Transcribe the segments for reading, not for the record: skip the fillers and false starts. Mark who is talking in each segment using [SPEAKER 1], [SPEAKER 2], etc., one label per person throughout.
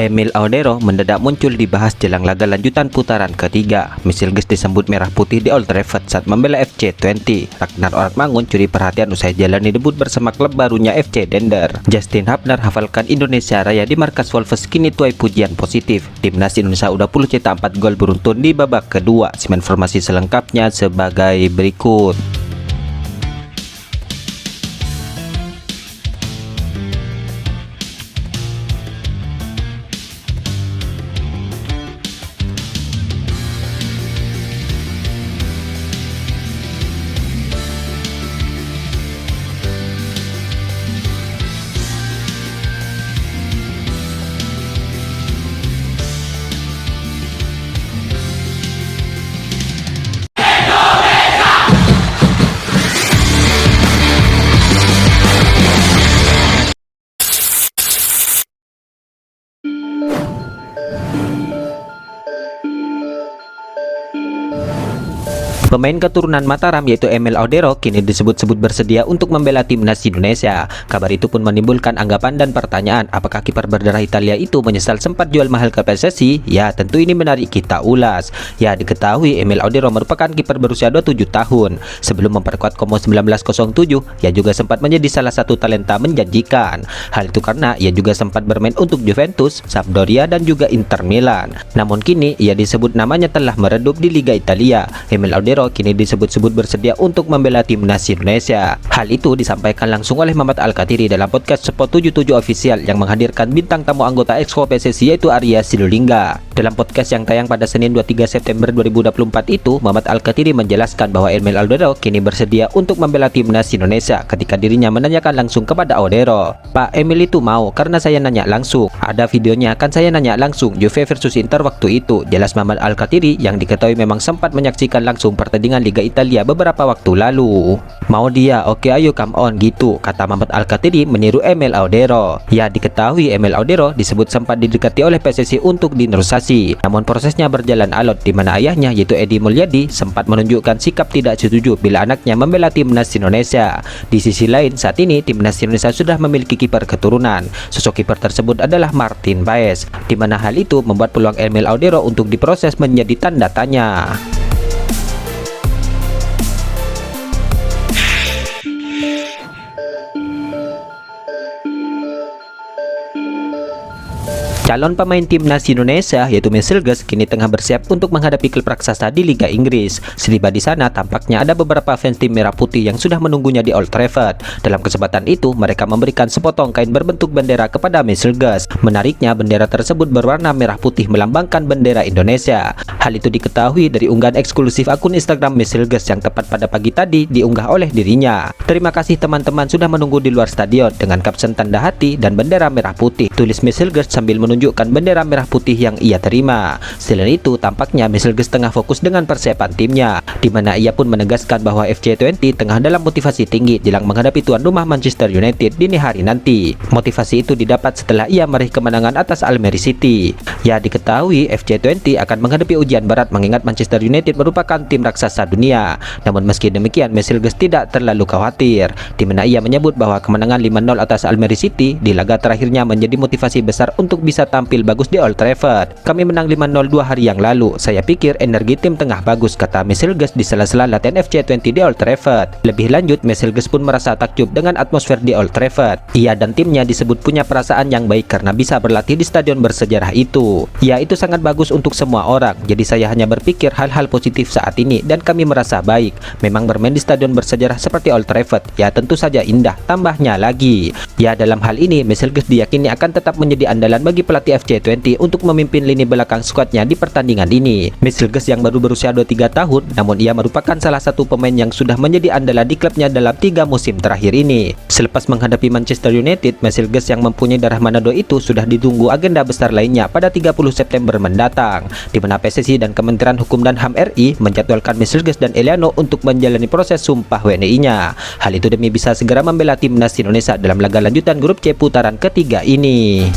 [SPEAKER 1] Emil Audero mendadak muncul dibahas jelang laga lanjutan putaran ketiga. Michel Guez disambut merah putih di Old Trafford saat membela FC20. Ragnar Ortmangun curi perhatian usai jalani debut bersama klub barunya FC Dender. Justin Hubner hafalkan Indonesia Raya di markas Wolves kini tuai pujian positif. Timnas Indonesia udah puluh cetak 4 gol beruntun di babak kedua. Simak informasi selengkapnya sebagai berikut. Pemain keturunan Mataram yaitu Emil Audero kini disebut-sebut bersedia untuk membela timnas Indonesia. Kabar itu pun menimbulkan anggapan dan pertanyaan, apakah kiper berdarah Italia itu menyesal sempat jual mahal ke PSSI? Ya, tentu ini menarik kita ulas. Ya, diketahui Emil Audero merupakan kiper berusia 27 tahun. Sebelum memperkuat Como 1907, ia juga sempat menjadi salah satu talenta menjanjikan. Hal itu karena ia juga sempat bermain untuk Juventus, Sampdoria dan juga Inter Milan. Namun kini ia disebut namanya telah meredup di Liga Italia. Emil Audero kini disebut-sebut bersedia untuk membela timnas Indonesia. Hal itu disampaikan langsung oleh Mamat Al-Kathiri dalam podcast Sport 77 Official yang menghadirkan bintang tamu anggota Exco PSSI yaitu Arya Sinulinga. Dalam podcast yang tayang pada Senin 23 September 2024 itu, Mamat Al-Kathiri menjelaskan bahwa Emil Audero kini bersedia untuk membela timnas Indonesia ketika dirinya menanyakan langsung kepada Audero. Pak, Emil itu mau karena saya nanya langsung. Ada videonya kan saya nanya langsung Juve versus Inter waktu itu, jelas Mamat Al-Kathiri yang diketahui memang sempat menyaksikan langsung pertandingan Liga Italia beberapa waktu lalu. Mau dia, oke ayo come on gitu, kata Mamat Al-Kathiri meniru Emil Audero. Ya, diketahui Emil Audero disebut sempat didekati oleh PSSI untuk dinormalisasi. Namun prosesnya berjalan alot di mana ayahnya yaitu Edi Mulyadi sempat menunjukkan sikap tidak setuju bila anaknya membela timnas Indonesia. Di sisi lain, saat ini timnas Indonesia sudah memiliki kiper keturunan. Sosok kiper tersebut adalah Martin Paes, di mana hal itu membuat peluang Emil Audero untuk diproses menjadi tanda tanya. Calon pemain timnas Indonesia yaitu Michel Guez kini tengah bersiap untuk menghadapi klub raksasa di Liga Inggris. Setiba di sana, tampaknya ada beberapa fans tim merah putih yang sudah menunggunya di Old Trafford. Dalam kesempatan itu, mereka memberikan sepotong kain berbentuk bendera kepada Michel Guez. Menariknya, bendera tersebut berwarna merah putih melambangkan bendera Indonesia. Hal itu diketahui dari unggahan eksklusif akun Instagram Michel Guez yang tepat pada pagi tadi diunggah oleh dirinya. Terima kasih teman-teman sudah menunggu di luar stadion dengan kapsen tanda hati dan bendera merah putih, tulis Michel Guez sambil menunjukkan bendera merah putih yang ia terima. Selain itu, tampaknya Michel Guez tengah fokus dengan persiapan timnya, di mana ia pun menegaskan bahwa FC20 tengah dalam motivasi tinggi jelang menghadapi tuan rumah Manchester United dini hari nanti. Motivasi itu didapat setelah ia meraih kemenangan atas Almeria City. Ya, diketahui FC20 akan menghadapi ujian berat mengingat Manchester United merupakan tim raksasa dunia. Namun meski demikian, Michel Guez tidak terlalu khawatir, di mana ia menyebut bahwa kemenangan 5-0 atas Almeria City di laga terakhirnya menjadi motivasi besar untuk bisa tampil bagus di Old Trafford. Kami menang 5-0 2 hari yang lalu. Saya pikir energi tim tengah bagus, kata Michel Guez di sela-sela latihan FC20 di Old Trafford. Lebih lanjut, Michel Guez pun merasa takjub dengan atmosfer di Old Trafford. Ia dan timnya disebut punya perasaan yang baik karena bisa berlatih di stadion bersejarah itu. Ya, itu sangat bagus untuk semua orang. Jadi saya hanya berpikir hal-hal positif saat ini dan kami merasa baik. Memang bermain di stadion bersejarah seperti Old Trafford, ya tentu saja indah, tambahnya lagi. Ya, dalam hal ini Michel Guez diyakini akan tetap menjadi andalan bagi pelatih FC20 untuk memimpin lini belakang skuadnya di pertandingan ini. Michel Guez yang baru berusia 23 tahun, namun ia merupakan salah satu pemain yang sudah menjadi andalan di klubnya dalam 3 musim terakhir ini. Selepas menghadapi Manchester United, Michel Guez yang mempunyai darah Manado itu sudah ditunggu agenda besar lainnya pada 30 September mendatang, di mana PSSI dan Kementerian Hukum dan HAM RI menjadwalkan Michel Guez dan Eliano untuk menjalani proses sumpah WNI-nya. Hal itu demi bisa segera membela timnas Indonesia dalam laga lanjutan grup C putaran ketiga ini.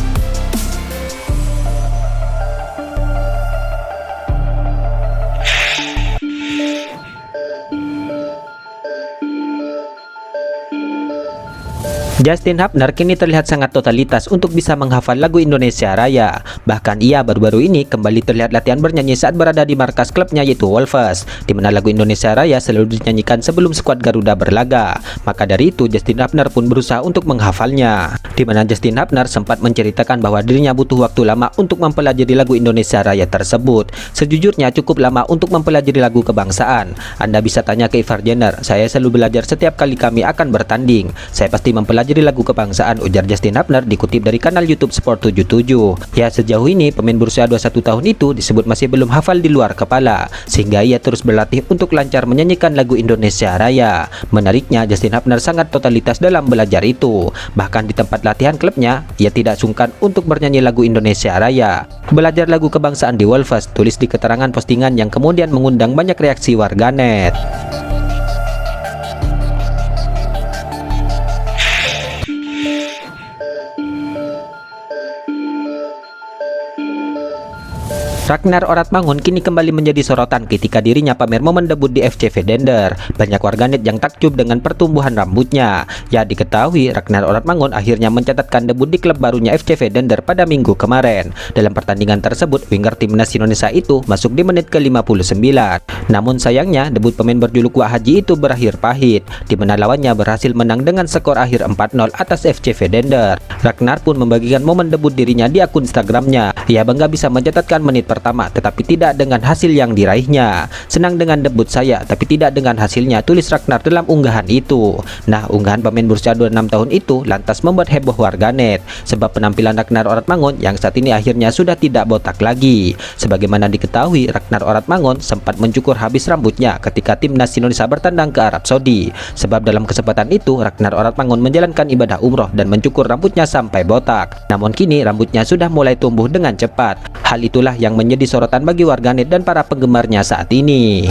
[SPEAKER 1] Justin Hubner kini terlihat sangat totalitas untuk bisa menghafal lagu Indonesia Raya. Bahkan ia baru-baru ini kembali terlihat latihan bernyanyi saat berada di markas klubnya yaitu Wolves, di mana lagu Indonesia Raya selalu dinyanyikan sebelum skuad Garuda berlaga. Maka dari itu Justin Hubner pun berusaha untuk menghafalnya. Di mana Justin Hubner sempat menceritakan bahwa dirinya butuh waktu lama untuk mempelajari lagu Indonesia Raya tersebut. Sejujurnya cukup lama untuk mempelajari lagu kebangsaan. Anda bisa tanya ke Ivar Jenner, saya selalu belajar setiap kali kami akan bertanding. Saya pasti mempelajari lagu kebangsaan, ujar Justin Hubner dikutip dari kanal YouTube Sport 77. Ya, sejauh ini pemain berusia 21 tahun itu disebut masih belum hafal di luar kepala, sehingga ia terus berlatih untuk lancar menyanyikan lagu Indonesia Raya. Menariknya, Justin Hubner sangat totalitas dalam belajar itu. Bahkan di tempat latihan klubnya, ia tidak sungkan untuk bernyanyi lagu Indonesia Raya. Belajar lagu kebangsaan di Wolves, tulis di keterangan postingan yang kemudian mengundang banyak reaksi warganet. Ragnar Oratmangun kini kembali menjadi sorotan ketika dirinya pamer momen debut di FC Vedender. Banyak warganet yang takjub dengan pertumbuhan rambutnya. Ya, diketahui Ragnar Oratmangun akhirnya mencatatkan debut di klub barunya FC Vedender pada minggu kemarin. Dalam pertandingan tersebut, winger timnas Indonesia itu masuk di menit ke-59. Namun sayangnya, debut pemain berjuluk Wah Haji itu berakhir pahit, di mana lawannya berhasil menang dengan skor akhir 4-0 atas FC Vedender. Ragnar pun membagikan momen debut dirinya di akun Instagramnya. Ia bangga bisa mencatatkan menit pertama, tetapi tidak dengan hasil yang diraihnya. Senang dengan debut saya, tapi tidak dengan hasilnya, tulis Ragnar dalam unggahan itu. Nah, unggahan pemain berusia 26 tahun itu lantas membuat heboh warganet, sebab penampilan Ragnar Oratmangun yang saat ini akhirnya sudah tidak botak lagi. Sebagaimana diketahui, Ragnar Oratmangun sempat mencukur habis rambutnya ketika timnas Indonesia bertandang ke Arab Saudi. Sebab dalam kesempatan itu, Ragnar Oratmangun menjalankan ibadah umroh dan mencukur rambutnya sampai botak. Namun kini rambutnya sudah mulai tumbuh dengan cepat. Hal itulah yang menjadi sorotan bagi warganet dan para penggemarnya saat ini.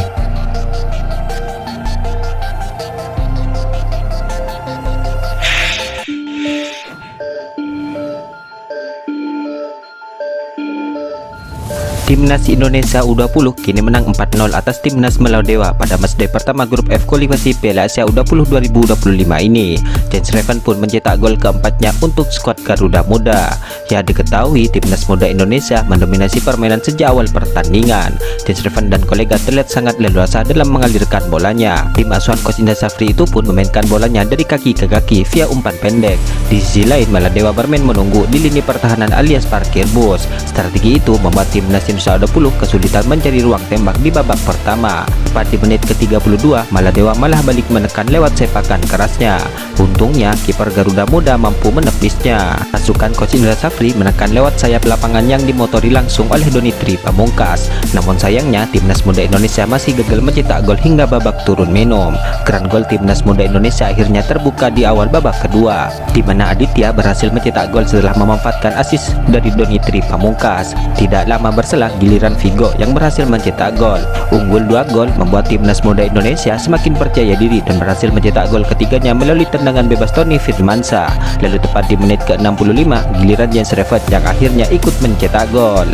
[SPEAKER 1] Timnas Indonesia U20 kini menang 4-0 atas Timnas Maladewa pada matchday pertama grup F kualifikasi Piala Asia U20 2025 ini. Jens Reven pun mencetak gol keempatnya untuk skuad Garuda Muda. Ya, diketahui Timnas Muda Indonesia mendominasi permainan sejak awal pertandingan. Jens Reven dan kolega terlihat sangat leluasa dalam mengalirkan bolanya. Tim asuhan Coach Indra Safri itu pun memainkan bolanya dari kaki ke kaki via umpan pendek. Di sisi lain, Maladewa bermain menunggu di lini pertahanan alias parkir bus. Strategi itu membuat Timnas Indonesia U20 kesulitan mencari ruang tembak di babak pertama. Tepat di menit ke-32, Maladewa malah balik menekan lewat sepakan kerasnya. Untungnya, kiper Garuda Muda mampu menepisnya. Pasukan Coach Indra Safri menekan lewat sayap lapangan yang dimotori langsung oleh Donitri Pamungkas. Namun sayangnya, Timnas Muda Indonesia masih gagal mencetak gol hingga babak turun minum. Keran gol Timnas Muda Indonesia akhirnya terbuka di awal babak kedua, di mana Aditya berhasil mencetak gol setelah memanfaatkan assist dari Donitri Pamungkas. Tidak lama berselang, giliran Vigo yang berhasil mencetak gol. Unggul 2 gol membuat Timnas Muda Indonesia semakin percaya diri dan berhasil mencetak gol ketiganya melalui tendangan bebas Tony Firmansyah. Lalu tepat di menit ke-65, giliran Jens Reven yang akhirnya ikut mencetak gol.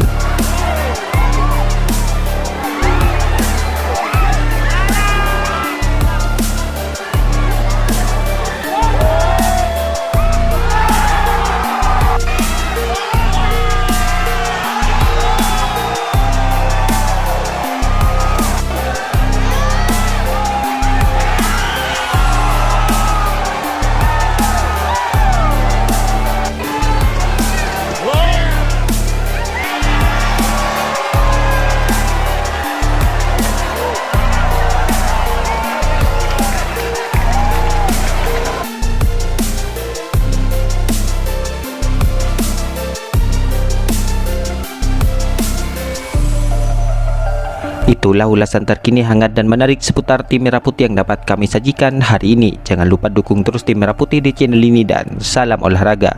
[SPEAKER 1] Itulah ulasan terkini hangat dan menarik seputar tim Merah Putih yang dapat kami sajikan hari ini. Jangan lupa dukung terus tim Merah Putih di channel ini dan salam olahraga.